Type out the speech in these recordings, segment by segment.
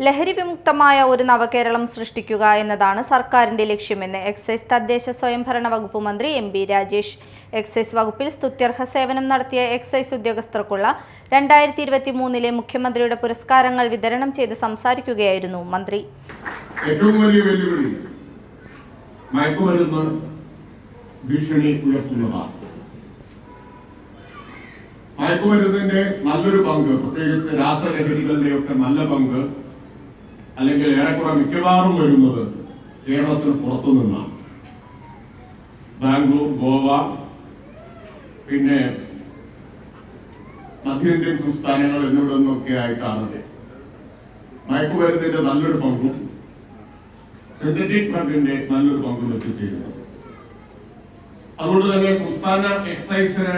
ലഹരി വിമുക്തമായ ഒരു നവകേരളം സൃഷ്ടിക്കുക എന്നതാണ് സർക്കാരിന്റെ ലക്ഷ്യമെന്ന് എക്സൈസ് തദ്ദേശ സ്വയംഭരണ വകുപ്പ് മന്ത്രി എം.ബി. രാജേഷ്. എക്സൈസ് വകുപ്പിൽ സ്തുത്യർഹ സേവനം നടത്തിയ എക്സൈസ് ഉദ്യോഗസ്ഥർക്കുള്ള 2023 മുഖ്യമന്ത്രിയുടെ പുരസ്കാരങ്ങൾ വിതരണം ചെയ്ത് സംസാരിക്കുകയായിരുന്നു മന്ത്രി. ഏറ്റവും വലിയ വെല്ലുവിളി മയക്കുമരുന്ന് ഭീഷണി ഉയർത്തുന്നതാണ്. മയക്കുമരുന്നിന്റെ നല്ലൊരു പങ്ക്, പ്രത്യേകിച്ച് രാസലഹരികളുടെയൊക്കെ നല്ല പങ്ക് അല്ലെങ്കിൽ ഏറെക്കുറെ മിക്കവാറും വരുന്നത് കേരളത്തിന് പുറത്തുനിന്നാണ്. ബാംഗ്ലൂർ, ഗോവ, പിന്നെ മധ്യേന്ത്യൻ സംസ്ഥാനങ്ങൾ എന്നിവിടെ നിന്നൊക്കെ ആയിട്ടാണ് മയക്കുമരുന്നിന്റെ നല്ലൊരു പങ്കും സിന്തറ്റിക് ഡ്രഗിന്റെ നല്ലൊരു പങ്കും എത്തിച്ചേരുന്നത്. അതുകൊണ്ട് തന്നെ സംസ്ഥാന എക്സൈസിന്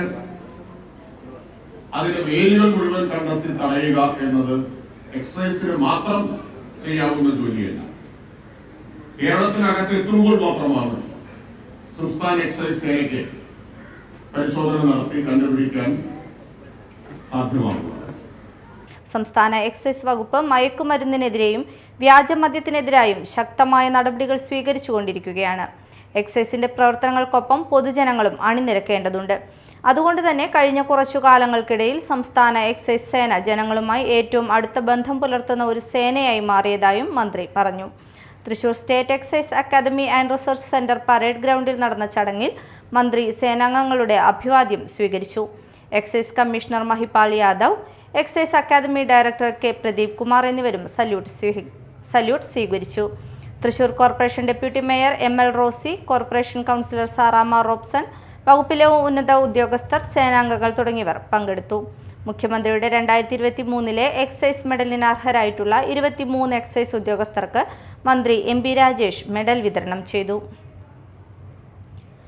അതിന്റെ വേരുകൾ മുഴുവൻ കണ്ടെത്തി തടയുക എന്നത് എക്സൈസിന് മാത്രം ചെയ്യാവുന്ന ജോലിയല്ല. കേരളത്തിനകത്ത് എത്തുമ്പോൾ മാത്രമാണ് സംസ്ഥാന എക്സൈസ് സേനയ്ക്ക് പരിശോധന നടത്തി കണ്ടുപിടിക്കാൻ സാധ്യമാകുക. സംസ്ഥാന എക്സൈസ് വകുപ്പ് മയക്കുമരുന്നിനെതിരെയും വ്യാജമദ്യത്തിനെതിരായും ശക്തമായ നടപടികൾ സ്വീകരിച്ചുകൊണ്ടിരിക്കുകയാണ്. എക്സൈസിന്റെ പ്രവർത്തനങ്ങൾക്കൊപ്പം പൊതുജനങ്ങളും അണിനിരക്കേണ്ടതുണ്ട്. അതുകൊണ്ട് തന്നെ കഴിഞ്ഞ കുറച്ചു കാലങ്ങൾക്കിടയിൽ സംസ്ഥാന എക്സൈസ് സേന ജനങ്ങളുമായി ഏറ്റവും അടുത്ത ബന്ധം പുലർത്തുന്ന ഒരു സേനയായി മാറിയതായും മന്ത്രി പറഞ്ഞു. Thrissur state excise academy and research centre parade ഗ്രൗണ്ടിൽ നടന്ന ചടങ്ങിൽ മന്ത്രി സേനാംഗങ്ങളുടെ അഭിവാദ്യം സ്വീകരിച്ചു. Excise commissioner Mahipal Yadav, excise academy director K Pradeep Kumar എന്നിവരും സല്യൂട്ട് സ്വീകരിച്ചു. Thrissur corporation deputy mayor M L. Rosy, corporation councillor Saramma Robson, വകുപ്പിലെ ഉന്നത ഉദ്യോഗസ്ഥർ, സേനാംഗങ്ങൾ തുടങ്ങിയവർ പങ്കെടുത്തു. മുഖ്യമന്ത്രിയുടെ 2023 എക്സൈസ് മെഡലിന് അർഹരായിട്ടുള്ള 23 എക്സൈസ് ഉദ്യോഗസ്ഥർക്ക് മന്ത്രി എം.ബി. രാജേഷ് മെഡൽ വിതരണം ചെയ്തു.